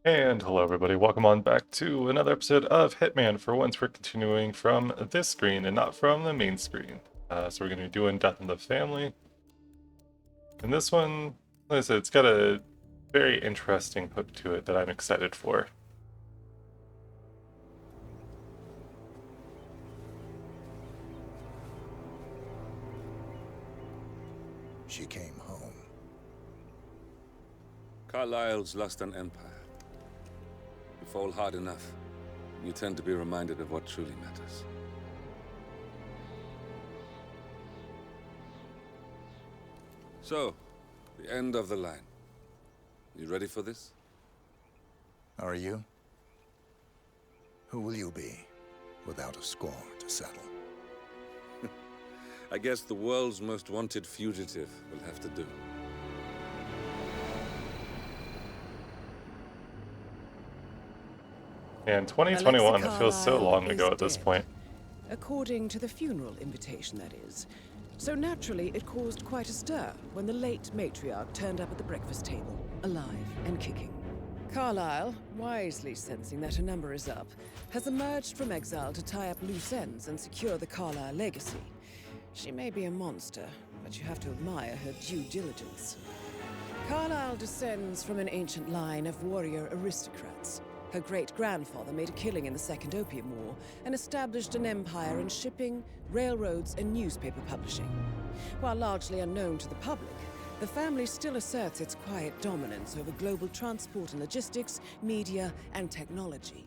And hello everybody, welcome on back to another episode of Hitman. For once we're continuing from this screen and not from the main screen. So we're going to be doing Death in the Family. And this one, like I said, it's got a very interesting hook to it that I'm excited for. She came home. Carlyle's lost an empire. You fall hard enough, you tend to be reminded of what truly matters. So, the end of the line. You ready for this? Are you? Who will you be, without a score to settle? I guess the world's most wanted fugitive will have to do. And 2021 feels so Carlyle long is ago at this dead. point. According to the funeral invitation, that is. So naturally, it caused quite a stir when the late matriarch turned up at the breakfast table, alive and kicking. Carlyle, wisely sensing that her number is up, has emerged from exile to tie up loose ends and secure the Carlyle legacy. She may be a monster, but you have to admire her due diligence. Carlyle descends from an ancient line of warrior aristocrats. Her great-grandfather made a killing in the Second Opium War and established an empire in shipping, railroads, and newspaper publishing. While largely unknown to the public, the family still asserts its quiet dominance over global transport and logistics, media, and technology.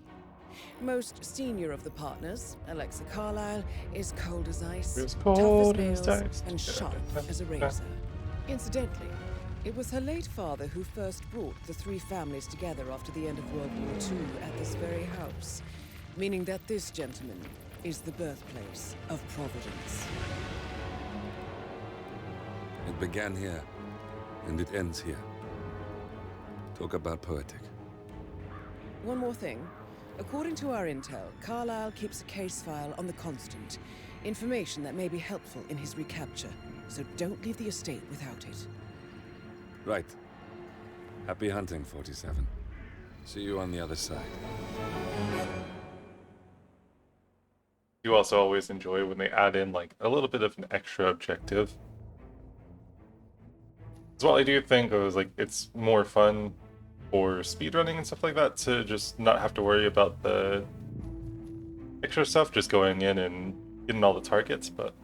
Most senior of the partners, Alexa Carlyle, is cold as ice, As tough cold as as nails, ice. and sharp as a razor. Incidentally, it was her late father who first brought the three families together after the end of World War II at this very house, meaning that this gentleman is the birthplace of Providence. It began here, and it ends here. Talk about poetic. One more thing. According to our intel, Carlyle keeps a case file on the Constant. Information that may be helpful in his recapture, so don't leave the estate without it. Right. Happy hunting, 47. See you on the other side. You also always enjoy when they add in like a little bit of an extra objective. As well, I do think it was like it's more fun for speedrunning and stuff like that to just not have to worry about the extra stuff, just going in and getting all the targets, but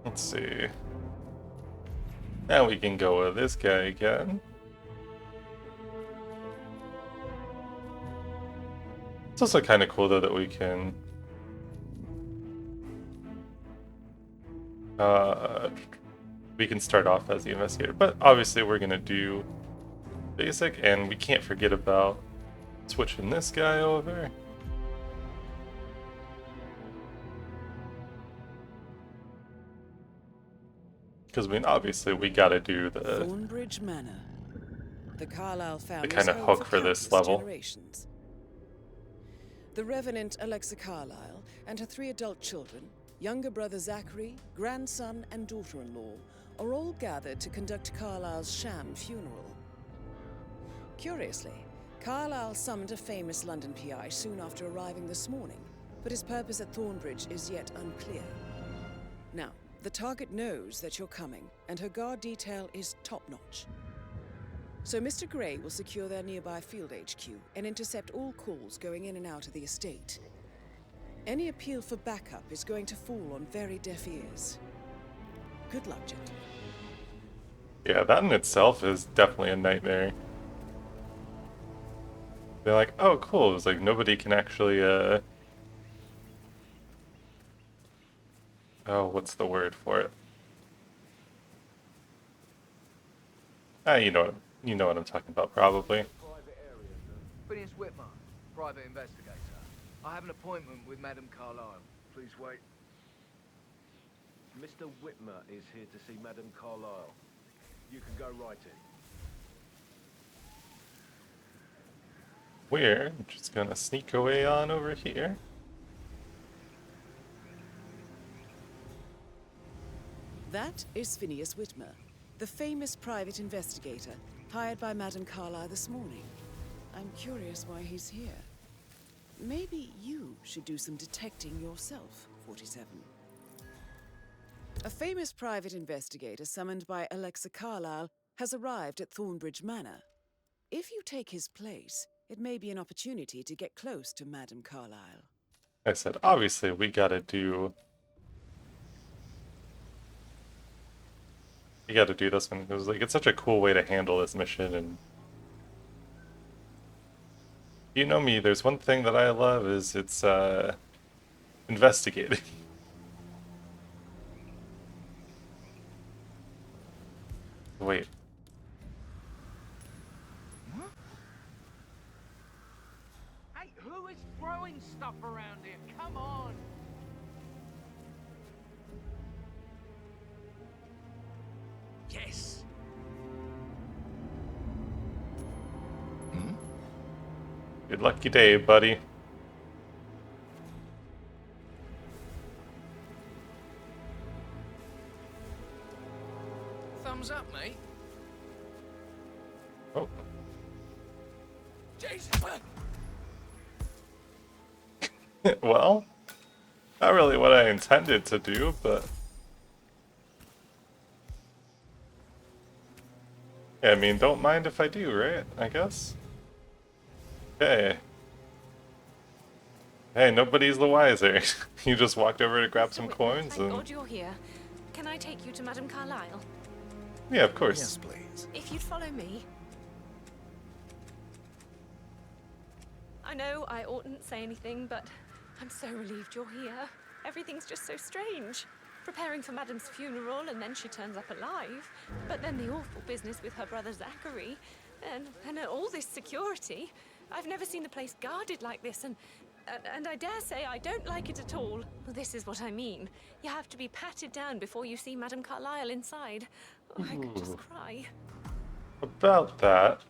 let's see. Now we can go with this guy again. It's also kind of cool though that we can start off as the investigator, but obviously we're gonna do basic, and we can't forget about switching this guy over. Because I mean, obviously we gotta do the Thornbridge Manor. The Carlyle family's kinda home hook for this countless level. generations. The Revenant Alexa Carlyle and her three adult children, younger brother Zachary, grandson, and daughter-in-law, are all gathered to conduct Carlyle's sham funeral. Curiously, Carlyle summoned a famous London PI soon after arriving this morning, but his purpose at Thornbridge is yet unclear. Now, the target knows that you're coming, and her guard detail is top-notch. So Mr. Gray will secure their nearby field HQ and intercept all calls going in and out of the estate. Any appeal for backup is going to fall on very deaf ears. Good luck, gentlemen. Yeah, that in itself is definitely a nightmare. They're like, oh cool, it's like nobody can actually oh, what's the word for it? You know what I'm talking about, probably. Private area, sir. Phineas Whitmer, private investigator. I have an appointment with Madame Carlyle. Please wait. Mr. Whitmer is here to see Madame Carlyle. You can go right in. We're just gonna sneak away on over here. That is Phineas Whitmer, the famous private investigator, Hired by Madame Carlyle this morning. I'm curious why he's here. Maybe you should do some detecting yourself, 47. A famous private investigator summoned by Alexa Carlyle has arrived at Thornbridge Manor. If you take his place, it may be an opportunity to get close to Madame Carlyle. I said, obviously, we gotta do... You gotta do this one. It was like, it's such a cool way to handle this mission, and... You know me, there's one thing that I love, is it's, investigating. Wait. Hey, who is throwing stuff around here? Come on! Yes! Good lucky day, buddy. Thumbs up, mate. Oh. Jesus! Well, not really what I intended to do, but... Yeah, I mean, don't mind if I do, right? I guess? Okay. Hey, nobody's the wiser. You just walked over to grab some coins Thank and... God you're here. Can I take you to Madame Carlyle? Yeah, of course. Yes, please. If you'd follow me. I know I oughtn't say anything, but I'm so relieved you're here. Everything's just so strange. Preparing for Madame's funeral, and then she turns up alive. But then the awful business with her brother Zachary, and all this security. I've never seen the place guarded like this, and I dare say I don't like it at all. Well, this is what I mean. You have to be patted down before you see Madame Carlyle inside. Oh, I could just cry. About that,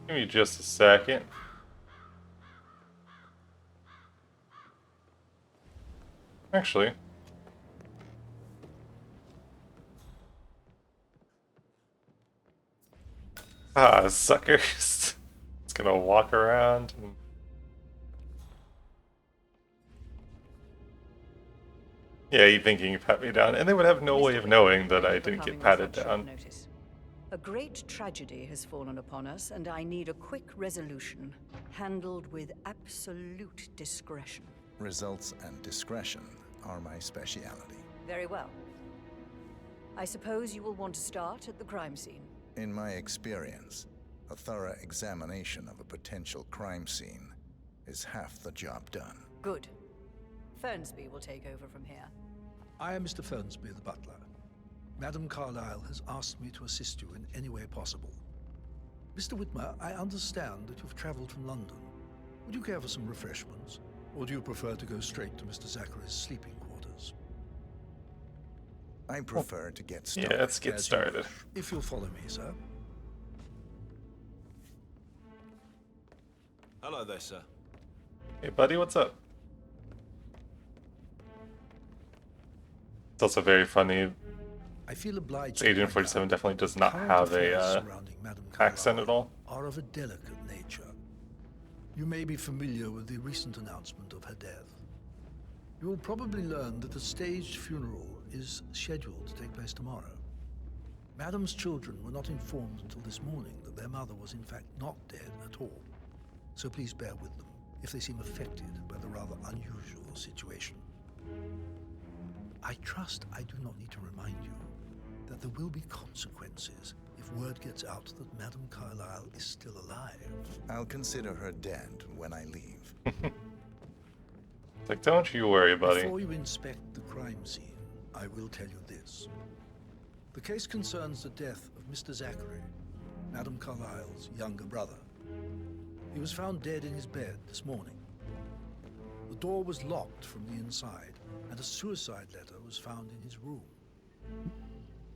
give me just a second. Actually, suckers. It's gonna walk around and... Yeah, you think you can pat me down, and they would have no way of knowing that I didn't get patted down. Notice. A great tragedy has fallen upon us, and I need a quick resolution, handled with absolute discretion. Results and discretion are my speciality. Very well. I suppose you will want to start at the crime scene. In my experience, a thorough examination of a potential crime scene is half the job done. Good. Fernsby will take over from here. I am Mr. Fernsby, the butler. Madame Carlyle has asked me to assist you in any way possible. Mr. Whitmer, I understand that you've traveled from London. Would you care for some refreshments? Or do you prefer to go straight to Mr. Zachary's sleeping quarters? I prefer to get started. Yeah, let's get As you started. wish. If you'll follow me, sir. Hello there, sir. Hey, buddy, what's up? It's also very funny. I feel obliged to Agent point 47 out definitely does not current have affairs a surrounding Madame accent Carlyle at all. are of a delicate nature. You may be familiar with the recent announcement of her death. You will probably learn that a staged funeral is scheduled to take place tomorrow. Madame's children were not informed until this morning that their mother was in fact not dead at all. So please bear with them if they seem affected by the rather unusual situation. I trust I do not need to remind you that there will be consequences if word gets out that Madame Carlyle is still alive. I'll consider her dead when I leave. It's like, don't you worry, buddy. Before you inspect the crime scene, I will tell you this. The case concerns the death of Mr. Zachary, Madame Carlyle's younger brother. He was found dead in his bed this morning. The door was locked from the inside, and a suicide letter was found in his room.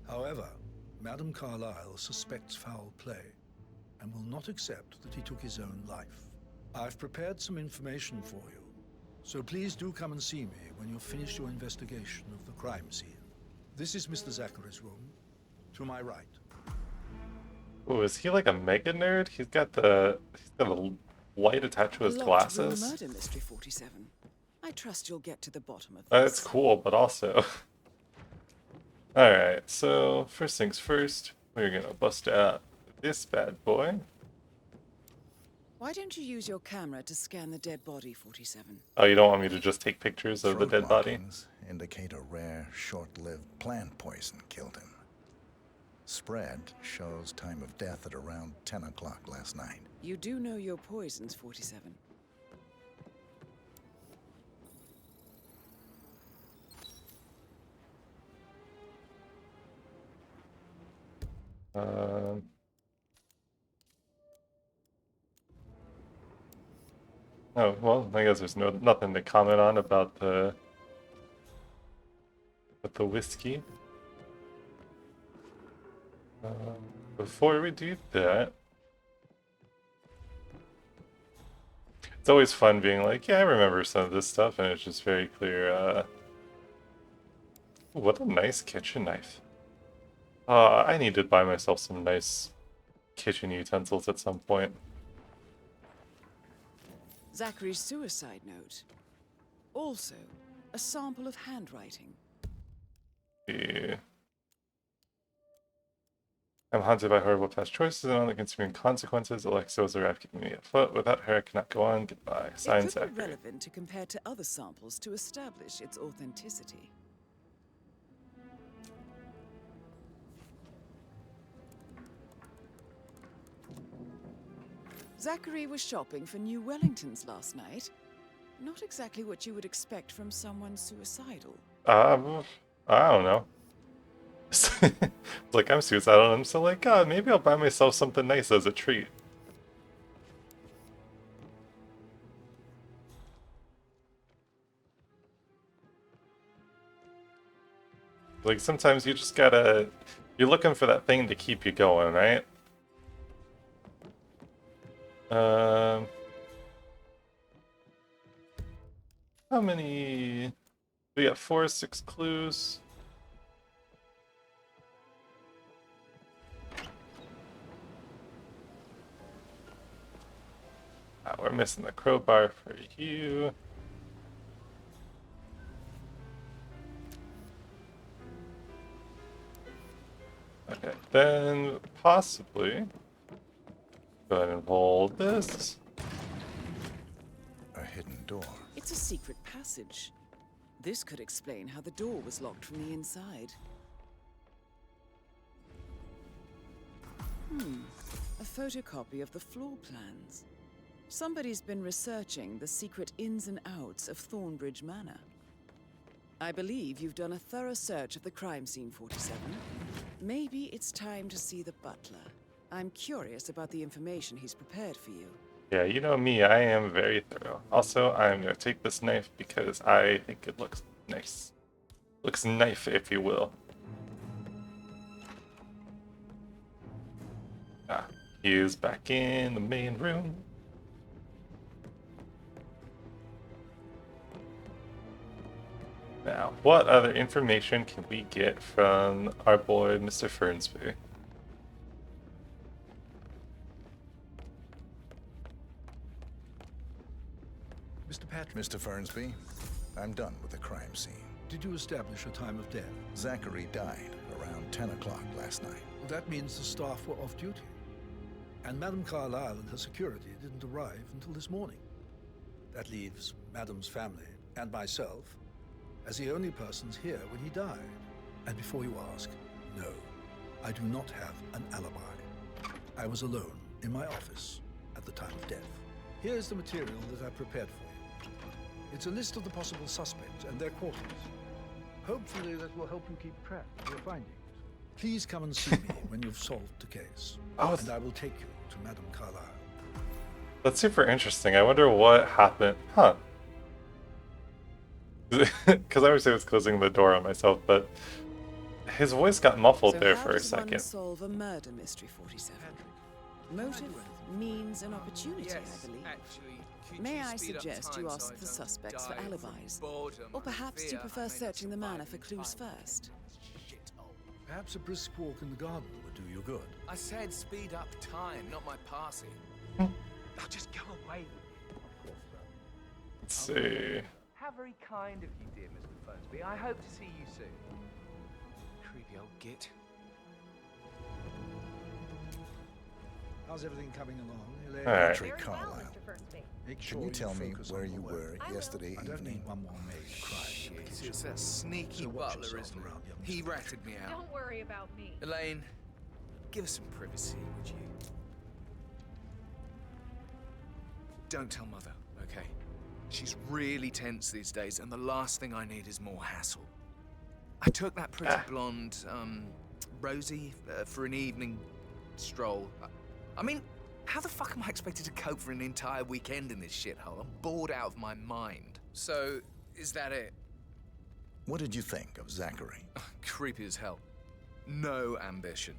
However, Madame Carlyle suspects foul play and will not accept that he took his own life. I've prepared some information for you, so please do come and see me when you've finished your investigation of the crime scene. This is Mr. Zachary's room. To my right. Oh, is he like a mega nerd? He's got a light attached to his A lot glasses. to murder, Mystery 47. I trust you'll get to the bottom of this. That's cool, but also... Alright, so first things first, we're gonna bust out this bad boy. Why don't you use your camera to scan the dead body, 47? Oh, you don't want me to just take pictures of the Throat dead body? markings indicate a rare, short-lived plant poison killed him. Spread shows time of death at around 10 o'clock last night. You do know your poisons, 47. Oh, well, I guess there's nothing to comment on about the whiskey. Before we do that, it's always fun being like, yeah, I remember some of this stuff, and it's just very clear. What a nice kitchen knife. I need to buy myself some nice kitchen utensils at some point. Zachary's suicide note. Also, a sample of handwriting. Yeah. I'm haunted by horrible past choices and all the consuming consequences. Alexa was arrived keeping me afloat. Without her, I cannot go on. Goodbye. Signed, It could be Zachary. relevant to compare to other samples to establish its authenticity. Zachary was shopping for new Wellingtons last night. Not exactly what you would expect from someone suicidal. I don't know. Like, I'm suicidal, and I'm still like, God, maybe I'll buy myself something nice as a treat. Like, sometimes you just gotta... You're looking for that thing to keep you going, right? How many... We got 4 or 6 clues. We're missing the crowbar for you. Okay, then possibly go ahead and hold this. A hidden door. It's a secret passage. This could explain how the door was locked from the inside. A photocopy of the floor plans. Somebody's been researching the secret ins and outs of Thornbridge Manor. I believe you've done a thorough search of the crime scene, 47. Maybe it's time to see the butler. I'm curious about the information he's prepared for you. Yeah, you know me, I am very thorough. Also, I'm going to take this knife because I think it looks nice. Looks knife, if you will. He is back in the main room. Now, what other information can we get from our boy, Mr. Fernsby? Mr. Patrick, Mr. Fernsby, I'm done with the crime scene. did you establish a time of death? Zachary died around 10 o'clock last night. Well, that means the staff were off duty. And Madame Carlyle and her security didn't arrive until this morning. That leaves Madame's family and myself as the only persons here when he died. And before you ask, no, I do not have an alibi. I was alone in my office at the time of death. Here's the material that I prepared for you. It's a list of the possible suspects and their quarters. Hopefully that will help you keep track of your findings. Please come and see me when you've solved the case. Oh, and I will take you to Madame Carlyle. That's super interesting. I wonder what happened. Huh. Because I was closing the door on myself, but his voice got muffled there for a second. How does one solve a murder mystery, 47? Motive, means, and opportunity, I believe. May I suggest you ask the suspects for alibis? Or perhaps you prefer searching the manor for clues first? Perhaps a brisk walk in the garden would do you good. I said speed up time, not my passing. Hmm. Now just go away with it. Let's see. How very kind of you, dear Mr. Fernsby. I hope to see you soon. Creepy old git. How's everything coming along, Elaine? All right. Entry Carlisle. Make Can sure you tell me focus where on the you work. were yesterday I don't evening? need one more maid crying. Shit, it's that sneaky So watch butler, yourself isn't it? around, young He Mr. ratted me out. Don't worry about me. Elaine, give us some privacy, would you? Don't tell Mother, okay? She's really tense these days, and the last thing I need is more hassle. I took that pretty blonde, Rosie, for an evening stroll. I mean, how the fuck am I expected to cope for an entire weekend in this shithole? I'm bored out of my mind. So, is that it? What did you think of Zachary? Creepy as hell. No ambition.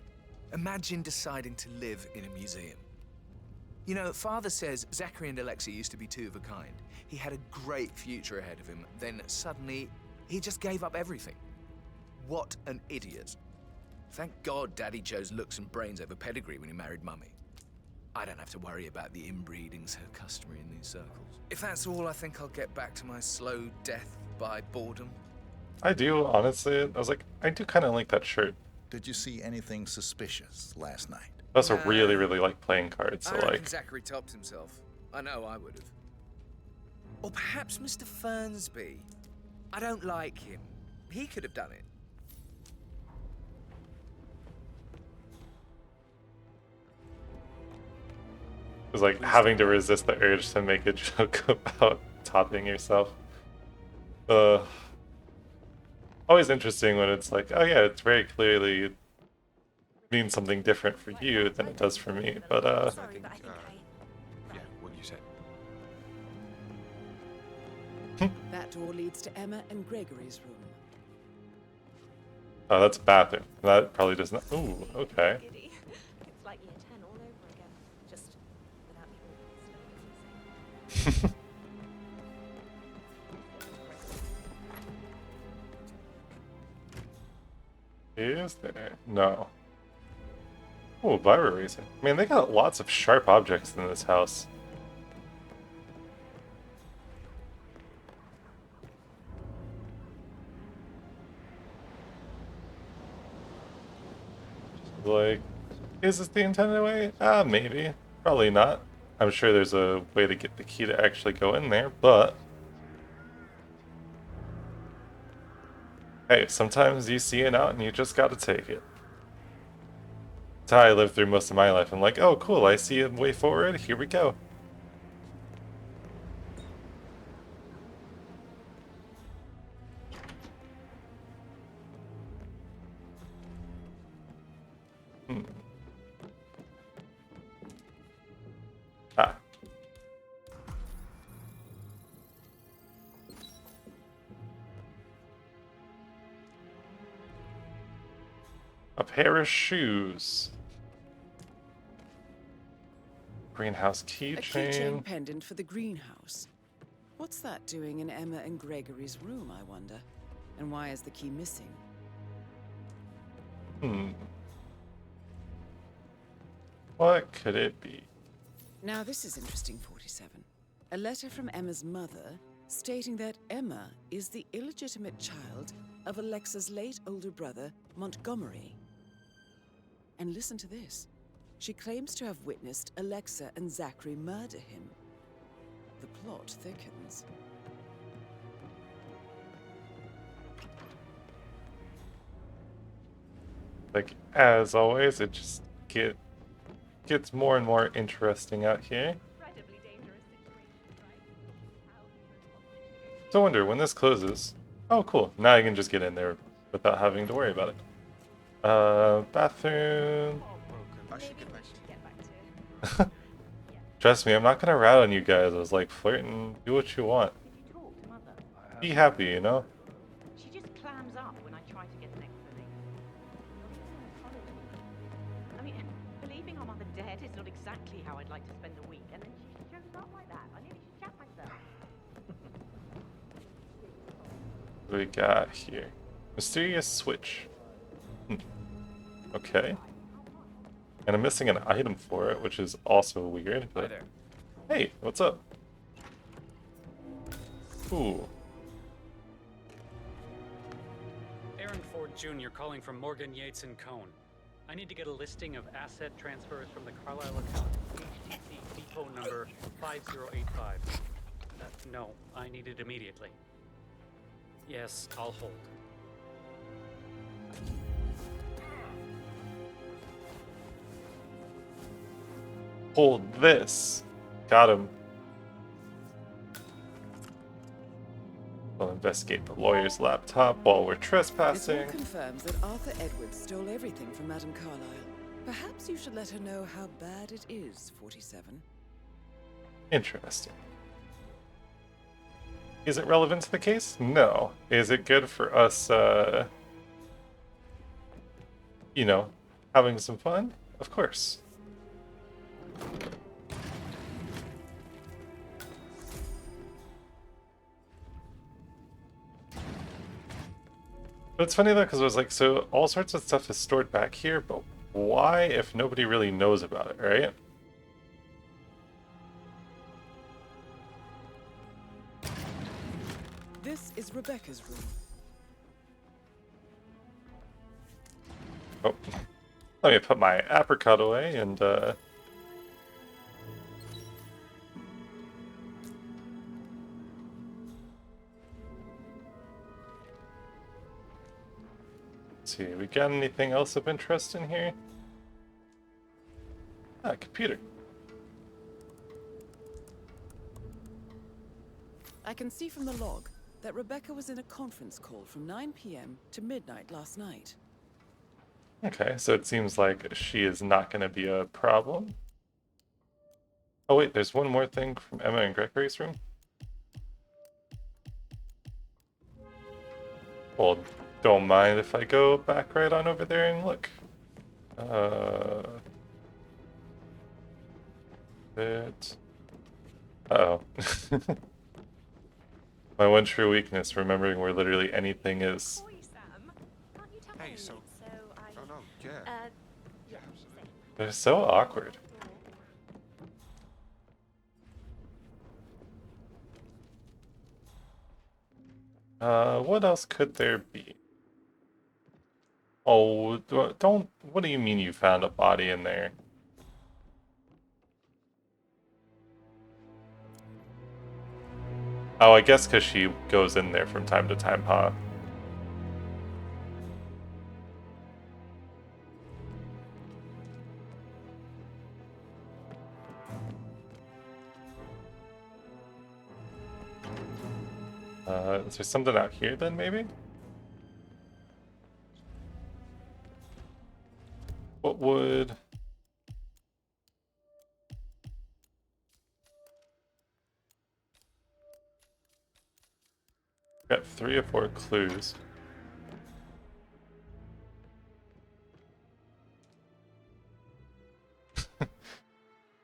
Imagine deciding to live in a museum. You know, Father says Zachary and Alexa used to be two of a kind. He had a great future ahead of him, then suddenly, he just gave up everything. What an idiot. Thank God Daddy chose looks and brains over pedigree when he married Mummy. I don't have to worry about the inbreeding so customary in these circles. If that's all, I think I'll get back to my slow death by boredom. I do, honestly. I was like, I do kind of like that shirt. Did you see anything suspicious last night? I also Nah. really like playing cards, so I reckon like, Zachary topped himself. I know I would have. Or perhaps Mr. Fernsby. I don't like him. He could have done it. it was like having to resist the urge to make a joke about topping yourself. Always interesting when it's like, oh yeah, it's very clearly means something different for you than it does for me. But Sorry, but I think Yeah, what you said. That door leads to Emma and Gregory's room. oh, that's a bathroom. That probably does not. Ooh, okay. giddy. It's like year 10 all over again. Just without the awkward stuff. Is there? No. Oh, Vira Racing. Man, they got lots of sharp objects in this house. Like, is this the intended way? Maybe. Probably not. I'm sure there's a way to get the key to actually go in there, but... hey, sometimes you see it out and you just gotta take it. That's how I lived through most of my life. I'm like, oh cool, I see a way forward, here we go. Ah. A pair of shoes. Greenhouse A keychain keychain. pendant for the greenhouse. What's that doing in Emma and Gregory's room, I wonder? And why is the key missing? What could it be? Now this is interesting, 47. A letter from Emma's mother stating that Emma is the illegitimate child of Alexa's late older brother, Montgomery. And listen to this. She claims to have witnessed Alexa and Zachary murder him. The plot thickens. Like, as always, it just gets more and more interesting out here. Incredibly dangerous situation, right? So I wonder, when this closes... oh, cool. Now I can just get in there without having to worry about it. Bathroom... I should get back to Trust me, I'm not gonna rat on you guys. I was like, flirting, do what you want. Did you talk to Mother? Be happy, you know? She just clams up when I try to get an explanation. Not even an apology. I mean, believing our mother dead is not exactly how I'd like to spend the week, and then she shows up like that. I nearly shat myself. What do we got here? Mysterious switch. Okay. And I'm missing an item for it, which is also weird. But... Hi there. Hey, what's up? Ooh. Aaron Ford Jr. calling from Morgan, Yates & Cohn. I need to get a listing of asset transfers from the Carlisle account, HTC depot number 5085. No, I need it immediately. Yes, I'll hold. Hold this. Got him. We'll investigate the lawyer's laptop while we're This trespassing. all confirms that Arthur Edwards stole everything from Madame Carlyle. Perhaps you should let her know how bad it is, 47. Interesting. Is it relevant to the case? No. Is it good for us, you know, having some fun? Of course. But it's funny though, because I was like, so all sorts of stuff is stored back here, but why if nobody really knows about it, right? This is Rebecca's room. Oh, let me put my apricot away and, let's see, we got anything else of interest in here? Ah, computer. I can see from the log that Rebecca was in a conference call from 9 p.m. to midnight last night. Okay, so it seems like she is not going to be a problem. Oh wait, there's one more thing from Emma and Gregory's room. Well, don't mind if I go back right on over there and look. Bit. Uh-oh. My one true weakness, remembering where literally anything is. Hey, so... Oh, no, yeah. Yeah, absolutely. They're so awkward. What else could there be? Oh, don't... What do you mean you found a body in there? Oh, I guess because she goes in there from time to time, huh? Is there something out here then, maybe? What would... Got 3 or 4 clues.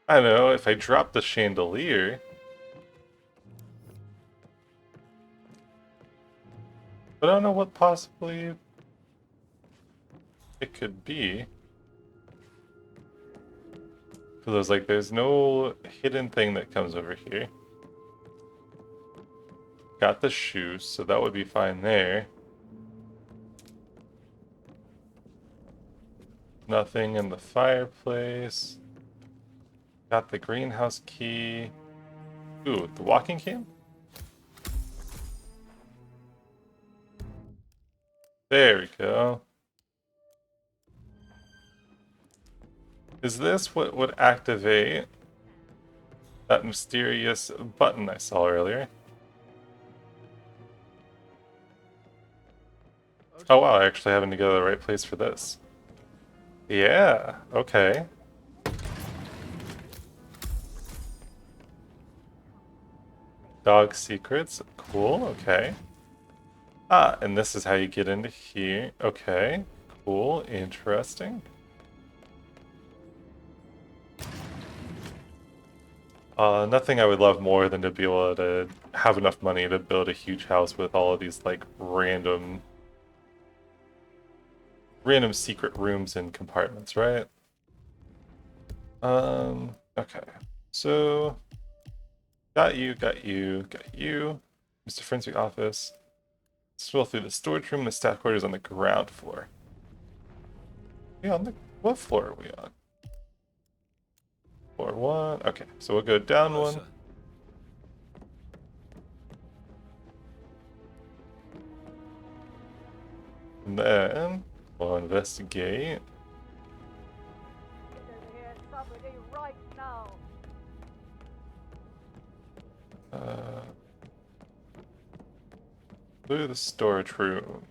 I don't know, if I drop the chandelier... But I don't know what possibly it could be. Because there's no hidden thing that comes over here. Got the shoes, so that would be fine there. Nothing in the fireplace. Got the greenhouse key. Ooh, the walking cane? There we go. Is this what would activate that mysterious button I saw earlier? Oh wow, I actually happen to go to the right place for this. Yeah, okay. Dog secrets, cool, okay. Ah, and this is how you get into here. Okay, cool, interesting. Nothing I would love more than to be able to have enough money to build a huge house with all of these, like, random random secret rooms and compartments, right? Okay. So got you. Mr. Forensic office. Swill through the storage room, the staff quarters on the ground floor. Yeah, on the what floor are we on? Floor 1. Okay, so we'll go down one. And then we'll investigate. Right now. Through the storage room.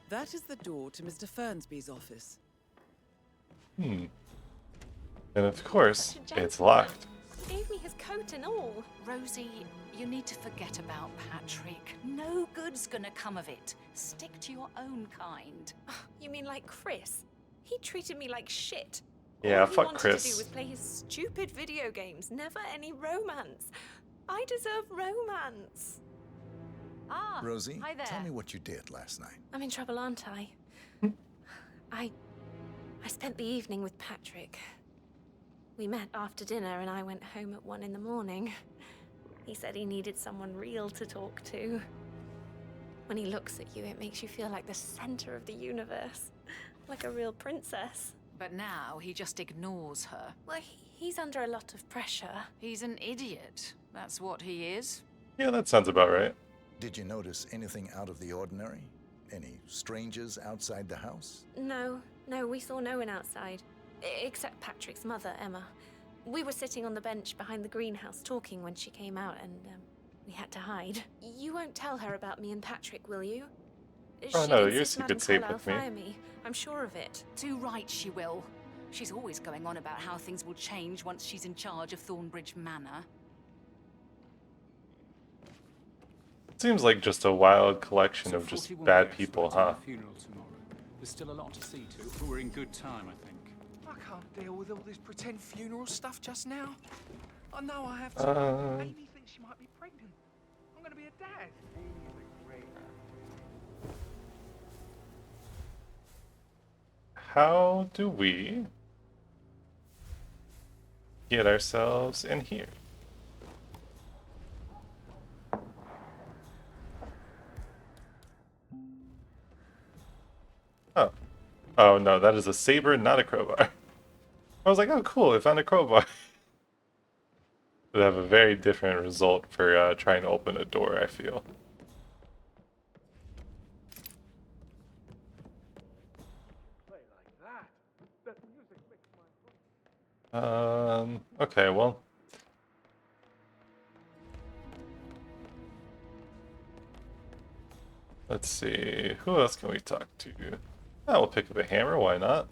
That is the door to Mr. Fernsby's office. And of course, it's locked. He gave me his coat and all. Rosie, you need to forget about Patrick. No good's gonna come of it. Stick to your own kind. You mean like Chris? He treated me like shit. Yeah, All fuck he wanted Chris. to do was play his stupid video games. Never any romance. I deserve romance. Ah, Rosie, hi there. tell me what you did last night. I'm in trouble, aren't I? I spent the evening with Patrick. We met after dinner and I went home at 1 in the morning. He said he needed someone real to talk to. When he looks at you, it makes you feel like the center of the universe. Like a real princess. But now he just ignores her. Well, he's under a lot of pressure. He's an idiot. That's what he is. Yeah, that sounds about right. Did you notice anything out of the ordinary? Any strangers outside the house? No, we saw no one outside. Except Patrick's mother, Emma. We were sitting on the bench behind the greenhouse talking when she came out and we had to hide. You won't tell her about me and Patrick, will you? Oh She'd no, your insist Madame secret's safe Carlyle with me. fire me. I'm sure of it. Too right she will. She's always going on about how things will change once she's in charge of Thornbridge Manor. Seems like just a wild collection of just bad people, huh? Funeral tomorrow. There's still a lot to see to, but we're in good time, I think. I can't deal with all this pretend funeral stuff just now. I know I have to. Amy thinks she might be pregnant. I'm going to be a dad. How do we get ourselves in here? Oh. Oh no, that is a saber, not a crowbar. I was like, oh cool, I found a crowbar. Would have a very different result for trying to open a door, I feel. Okay, well. Let's see, who else can we talk to? Oh, we'll pick up a hammer, why not?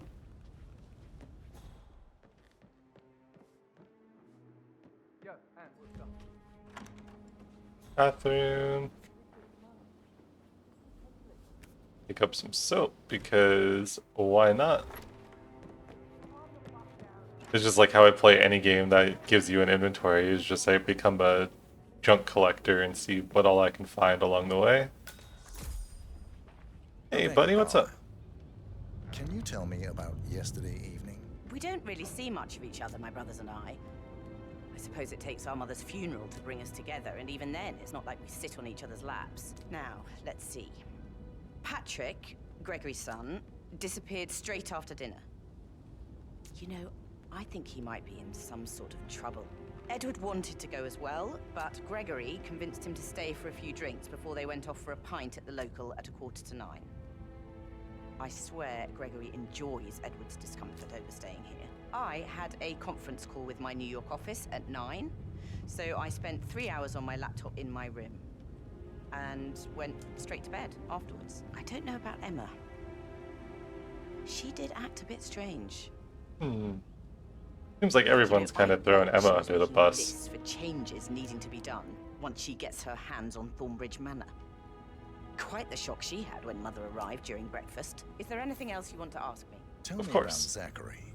Bathroom. Pick up some soap, because why not? It's just like how I play any game that gives you an inventory. It's just I become a junk collector and see what all I can find along the way. Hey buddy, what's up? Can you tell me about yesterday evening? We don't really see much of each other, my brothers and I. I suppose it takes our mother's funeral to bring us together, and even then, it's not like we sit on each other's laps. Now, let's see. Patrick, Gregory's son, disappeared straight after dinner. You know, I think he might be in some sort of trouble. Edward wanted to go as well, but Gregory convinced him to stay for a few drinks before they went off for a pint at the local at 9:15. I swear Gregory enjoys Edward's discomfort over staying here. I had a conference call with my New York office at 9, so I spent 3 hours on my laptop in my room and went straight to bed afterwards. I don't know about Emma. She did act a bit strange. Seems like everyone's kind of throwing Emma under the bus. Lists for changes needing to be done once she gets her hands on Thornbridge Manor. Quite the shock she had when Mother arrived during breakfast. Is there anything else you want to ask me? Tell me about Zachary.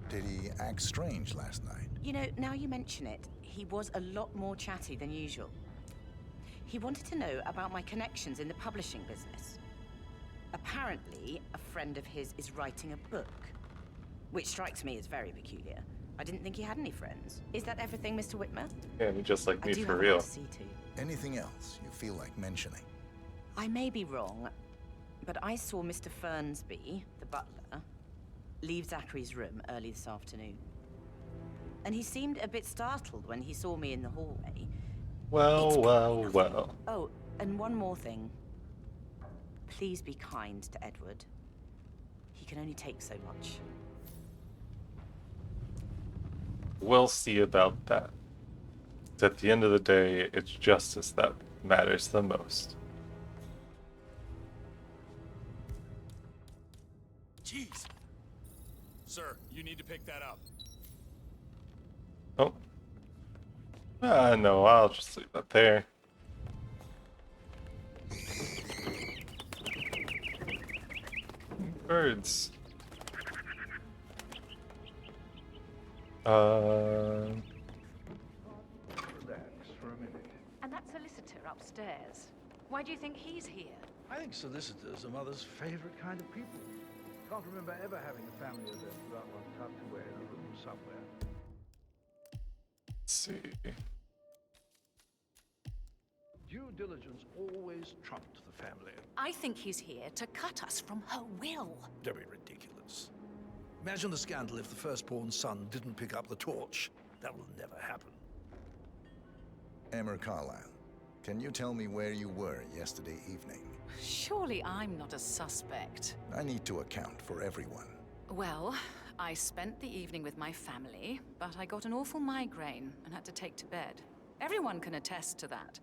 Did he act strange last night? You know, now you mention it, he was a lot more chatty than usual. He wanted to know about my connections in the publishing business. Apparently, a friend of his is writing a book, which strikes me as very peculiar. I didn't think he had any friends. Is that everything, Mr. Whitmer? Yeah, you just like I me do for have a real. lot to see to. Anything else you feel like mentioning? I may be wrong, but I saw Mr. Fernsby, the butler, leave Zachary's room early this afternoon. And he seemed a bit startled when he saw me in the hallway. Well. Oh, and one more thing. Please be kind to Edward. He can only take so much. We'll see about that. At the end of the day, it's justice that matters the most. Jeez. Sir, you need to pick that up. Oh. No, I'll just leave that there. Birds. Relax for a minute. And that solicitor upstairs. Why do you think he's here? I think solicitors are Mother's favorite kind of people. Can't remember ever having a family event without one tucked away in a room somewhere. Let's see. Due diligence always trumped the family. I think he's here to cut us from her will. Don't be ridiculous. Imagine the scandal if the firstborn son didn't pick up the torch. That will never happen. Emmer Carlyle, can you tell me where you were yesterday evening? Surely I'm not a suspect. I need to account for everyone. Well, I spent the evening with my family, but I got an awful migraine and had to take to bed. Everyone can attest to that.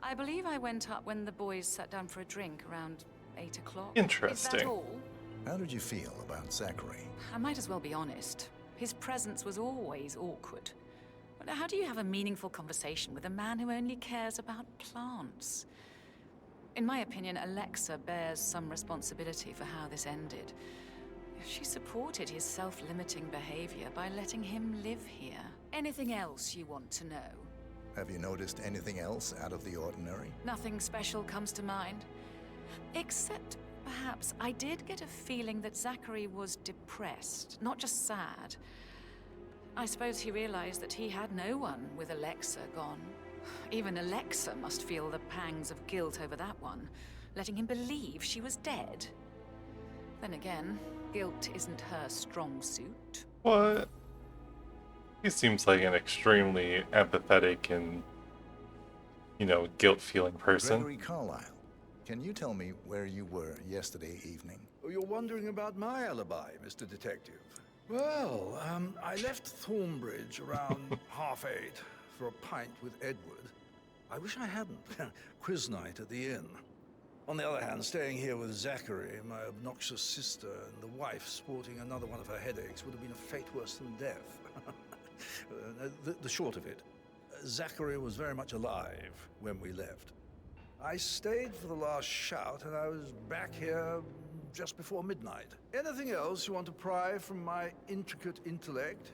I believe I went up when the boys sat down for a drink around 8 o'clock. Interesting. Is that all? How did you feel about Zachary? I might as well be honest. His presence was always awkward. But how do you have a meaningful conversation with a man who only cares about plants? In my opinion, Alexa bears some responsibility for how this ended. She supported his self-limiting behavior by letting him live here. Anything else you want to know? Have you noticed anything else out of the ordinary? Nothing special comes to mind. Except, perhaps, I did get a feeling that Zachary was depressed, not just sad. I suppose he realized that he had no one with Alexa gone. Even Alexa must feel the pangs of guilt over that one, letting him believe she was dead. Then again, guilt isn't her strong suit. What? He seems like an extremely empathetic and, guilt-feeling person. Gregory Carlyle, can you tell me where you were yesterday evening? Oh, you're wondering about my alibi, Mr. Detective. Well, I left Thornbridge around 8:30 for a pint with Edward. I wish I hadn't. Quiz night at the inn. On the other hand, staying here with Zachary, my obnoxious sister, and the wife sporting another one of her headaches would have been a fate worse than death. The short of it, Zachary was very much alive when we left. I stayed for the last shout, and I was back here just before midnight. Anything else you want to pry from my intricate intellect?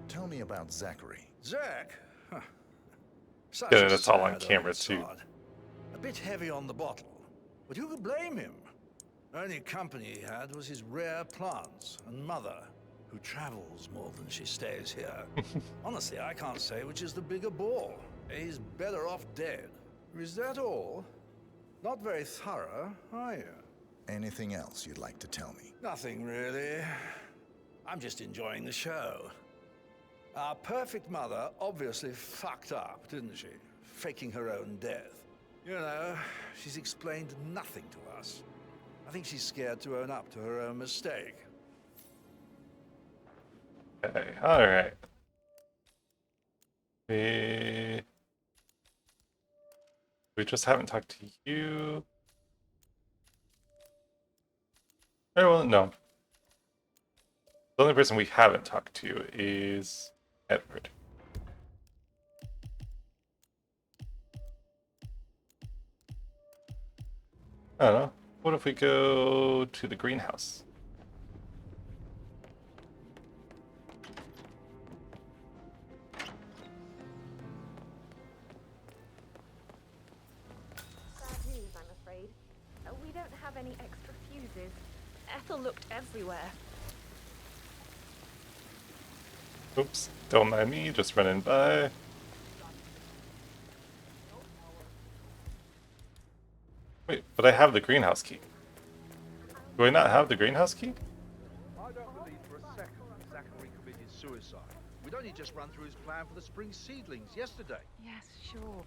Tell me about Zachary. Zach? Huh. Such Yeah, a that's all on sad camera, old too. sod. A bit heavy on the bottle, but who could blame him? The only company he had was his rare plants and mother, who travels more than she stays here. Honestly, I can't say which is the bigger bore. He's better off dead. Is that all? Not very thorough, are you? Anything else you'd like to tell me? Nothing really. I'm just enjoying the show. Our perfect mother obviously fucked up, didn't she? Faking her own death. You know, she's explained nothing to us. I think she's scared to own up to her own mistake. Okay, alright. We just haven't talked to you. Oh, well, no. The only person we haven't talked to is Edward. I don't know. What if we go to the greenhouse? any extra fuses. Ethel looked everywhere. Oops, don't mind me, just running by. Wait, but I have the greenhouse key. Do I not have the greenhouse key? I don't believe for a second Zachary committed suicide. We'd only just run through his plan for the spring seedlings yesterday. Yes, sure.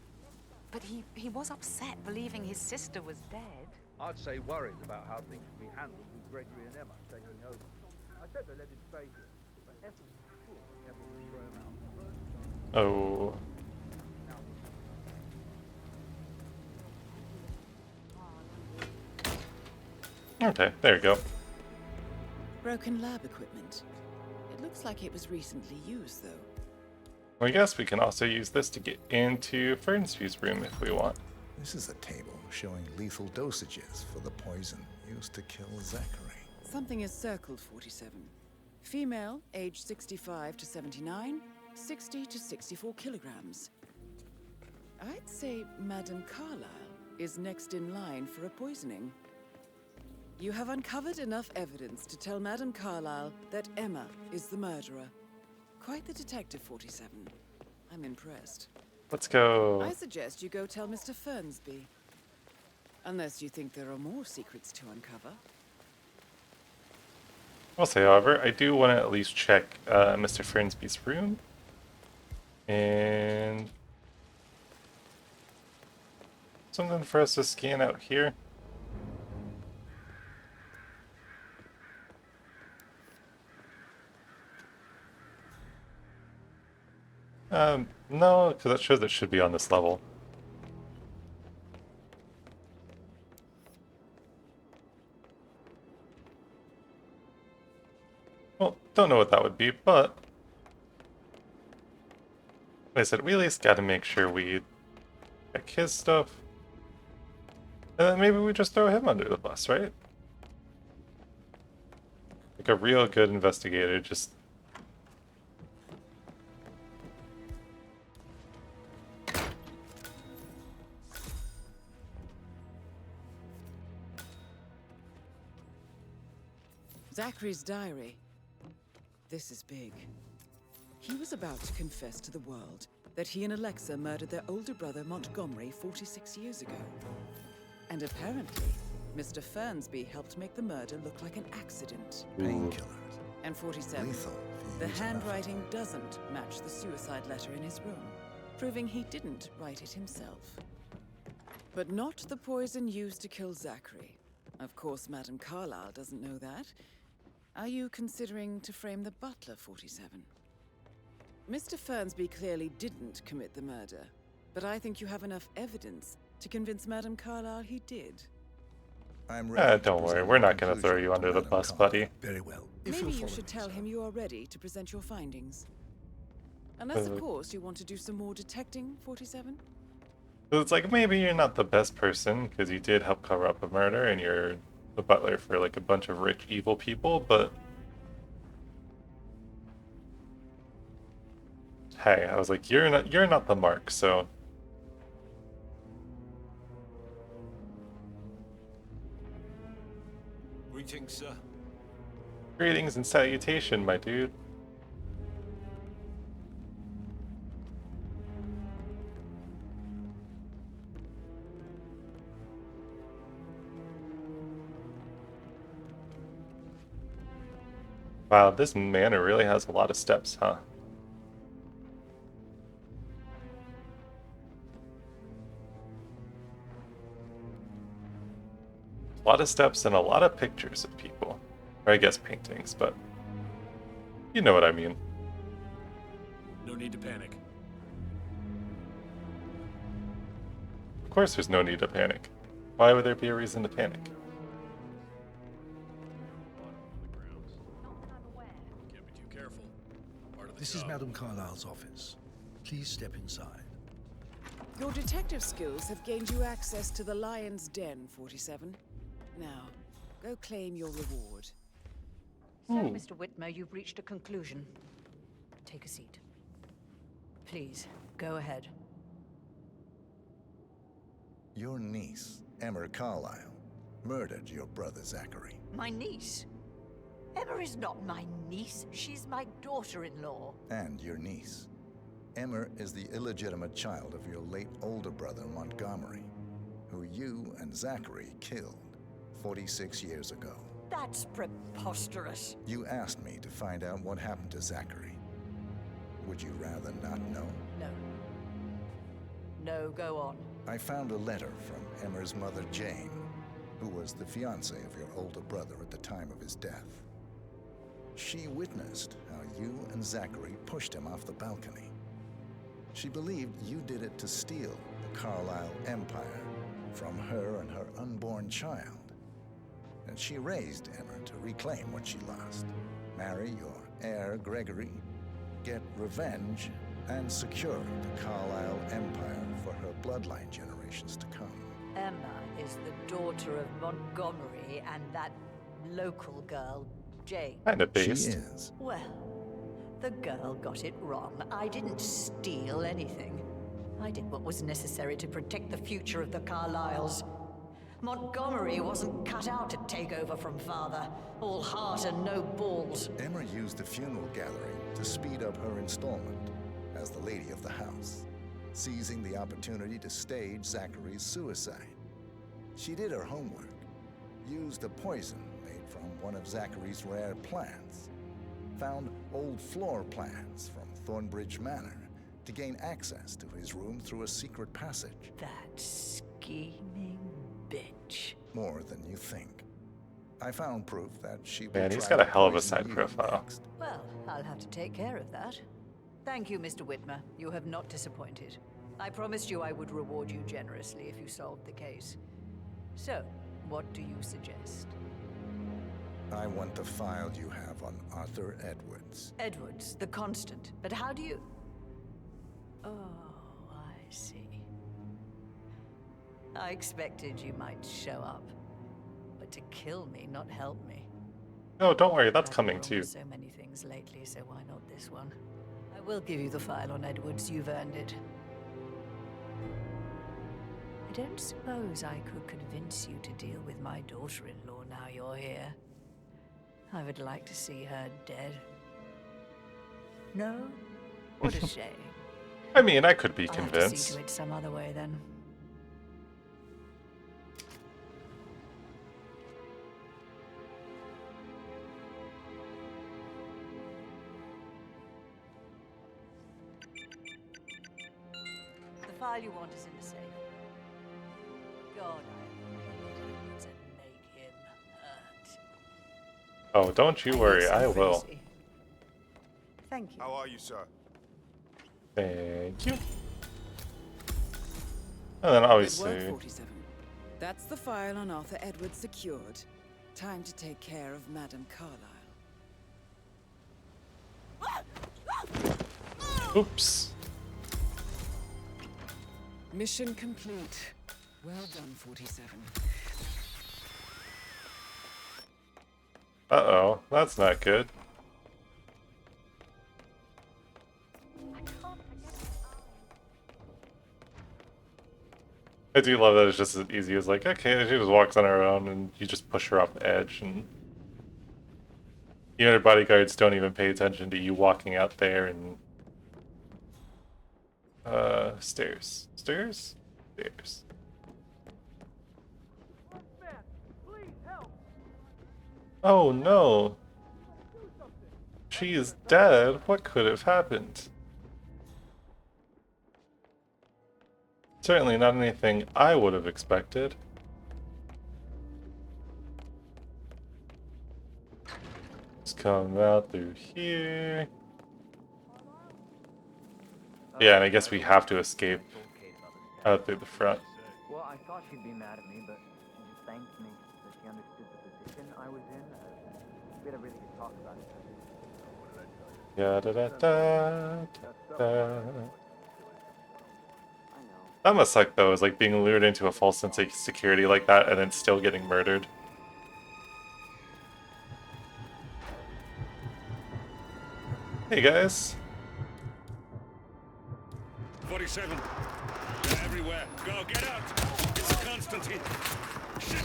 But he was upset believing his sister was dead. I'd say worried about how things would be handled with Gregory and Emma taking over. I said they let him stay here, but Ethel was sure Emma would throw him out. Oh. Okay, there you go. Broken lab equipment. It looks like it was recently used, though. Well, I guess we can also use this to get into Fernsby's room if we want. This is a table showing lethal dosages for the poison used to kill Zachary. Something is circled, 47. Female, age 65 to 79, 60 to 64 kilograms. I'd say Madame Carlyle is next in line for a poisoning. You have uncovered enough evidence to tell Madame Carlyle that Emma is the murderer. Quite the detective, 47. I'm impressed. Let's go. I suggest you go tell Mr. Fernsby. Unless you think there are more secrets to uncover. I'll say, however, I do want to at least check Mr. Fernsby's room. And something for us to scan out here. No, because that shows it should be on this level. Well, don't know what that would be, but like I said, we at least got to make sure we check his stuff. And then maybe we just throw him under the bus, right? Like a real good investigator, just... Zachary's diary. This is big. He was about to confess to the world that he and Alexa murdered their older brother Montgomery 46 years ago. And apparently, Mr. Fernsby helped make the murder look like an accident. Painkillers. And 47, Lethal if you the use enough. handwriting doesn't match the suicide letter in his room, proving he didn't write it himself. But not the poison used to kill Zachary. Of course, Madame Carlyle doesn't know that. Are you considering to frame the butler, 47? Mr. Fernsby clearly didn't commit the murder, but I think you have enough evidence to convince Madame Carlyle he did. I'm ready. don't worry, we're not going to throw you under the bus, buddy. Very well. Maybe you should tell him you are ready to present your findings. Unless, of course, you want to do some more detecting, 47? It's like, maybe you're not the best person, because you did help cover up a murder, and you're the butler for, like, a bunch of rich, evil people, but... Hey, I was like, you're not the mark, so... Greetings, sir. Greetings and salutation, my dude. Wow, this manor really has a lot of steps, huh? A lot of steps and a lot of pictures of people. Or I guess paintings, but you know what I mean. No need to panic. Of course there's no need to panic. Why would there be a reason to panic? Can't be too careful. Part of the This is job. Madame Carlyle's office. Please step inside. Your detective skills have gained you access to the Lion's Den, 47. Now, go claim your reward. So, Mr. Whitmer, you've reached a conclusion. Take a seat. Please, go ahead. Your niece, Emma Carlyle, murdered your brother Zachary. My niece? Emma is not my niece. She's my daughter-in-law. And your niece. Emma is the illegitimate child of your late older brother Montgomery, who you and Zachary killed 46 years ago. That's preposterous. You asked me to find out what happened to Zachary. Would you rather not know? No. No, go on. I found a letter from Emma's mother, Jane, who was the fiancée of your older brother at the time of his death. She witnessed how you and Zachary pushed him off the balcony. She believed you did it to steal the Carlisle empire from her and her unborn child. And she raised Emma to reclaim what she lost. Marry your heir, Gregory, get revenge, and secure the Carlisle empire for her bloodline generations to come. Emma is the daughter of Montgomery and that local girl, Jane. Kinda based. She is. Well, the girl got it wrong. I didn't steal anything. I did what was necessary to protect the future of the Carlyles. Montgomery wasn't cut out to take over from father. All heart and no balls. Emma used the funeral gathering to speed up her installment as the lady of the house, seizing the opportunity to stage Zachary's suicide. She did her homework, used a poison made from one of Zachary's rare plants, found old floor plans from Thornbridge Manor to gain access to his room through a secret passage. That scheming bitch. More than you think. I found proof that she Man, would he's try got a to hell of a poison side you profile. next. Well, I'll have to take care of that. Thank you, Mr. Whitmer. You have not disappointed. I promised you I would reward you generously if you solved the case. So, what do you suggest? I want the file you have on Arthur Edwards. Edwards, the Constant. But how do you... Oh, I see. I expected you might show up. But to kill me, not help me. No, don't worry, that's I've coming promised too. So many things lately, so why not this one? I will give you the file on Edwards. You've earned it. I don't suppose I could convince you to deal with my daughter-in-law now you're here. I would like to see her dead. No? What a shame. I mean, I could be I'll have to convinced. see to it some other way then. The file you want is in the safe. God, I hate Edwards and make him hurt. Oh, don't you worry, I will. Thank you. How are you, sir? Thank you. And then Good obviously, work, 47. That's the file on Arthur Edwards secured. Time to take care of Madame Carlisle. oops. Mission complete. Well done, 47. Uh-oh, that's not good. I do love that it's just as easy as like, okay, she just walks on her own and you just push her off the edge and the other bodyguards don't even pay attention to you walking out there and stairs. Stairs? Stairs. Oh no. She is dead. What could have happened? Certainly not anything I would have expected. Just come out through here. Yeah, and I guess we have to escape out through the front. Well, I thought she'd be mad at me, but she just thanked me that she understood the position I was in. We had a really good talk about it. Yeah, da da da da. That must suck though, is like being lured into a false sense of security like that and then still getting murdered. Hey guys. 47. They're everywhere. Go, get out! It's Constantine. Shit!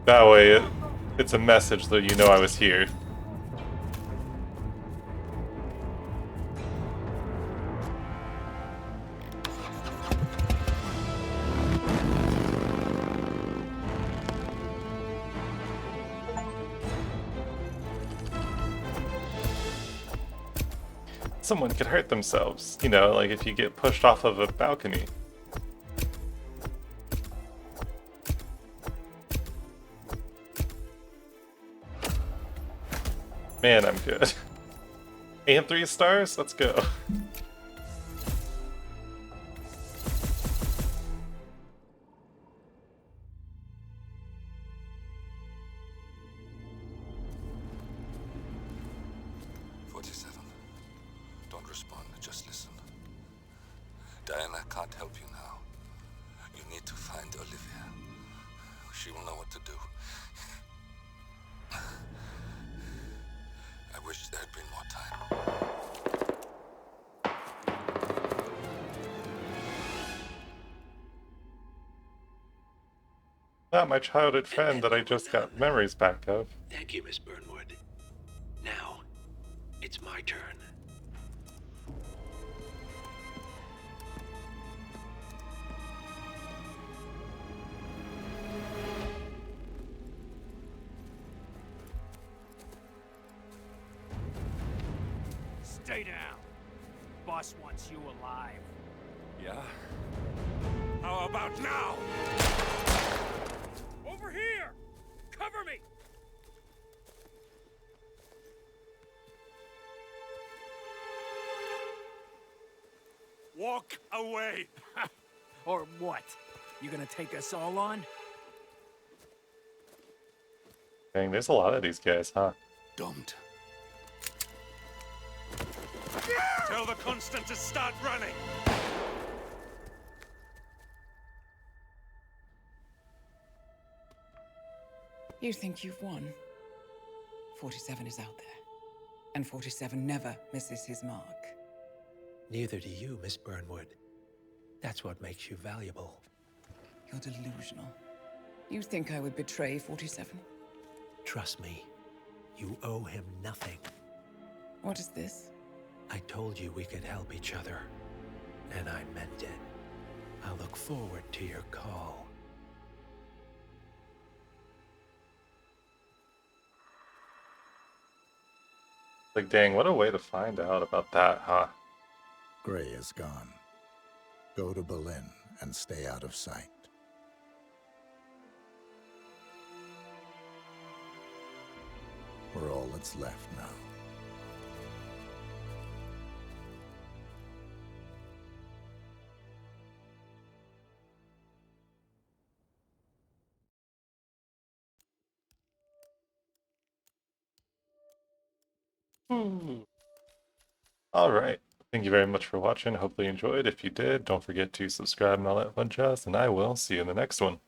That way, it's a message that you know I was here. Someone could hurt themselves, you know, like if you get pushed off of a balcony. Man, I'm good. And 3 stars? Let's go. Don't respond, just listen. Diana can't help you now. You need to find Olivia. She will know what to do. I wish there had been more time. Not my childhood friend that I just got memories back of. Thank you, Miss Burnwood. Now, it's my turn. Stay down. Boss wants you alive. Yeah? How about now? Over here! Cover me! Walk away! Or what? You gonna take us all on? Dang, there's a lot of these guys, huh? Don't. Tell the Constant to start running! You think you've won? 47 is out there. And 47 never misses his mark. Neither do you, Miss Burnwood. That's what makes you valuable. You're delusional. You think I would betray 47? Trust me, you owe him nothing. What is this? I told you we could help each other, and I meant it. I'll look forward to your call. Like, dang, what a way to find out about that, huh? Gray is gone. Go to Berlin and stay out of sight. We're all that's left now. Alright. Thank you very much for watching. Hopefully you enjoyed. If you did, don't forget to subscribe and all that fun jazz, and I will see you in the next one.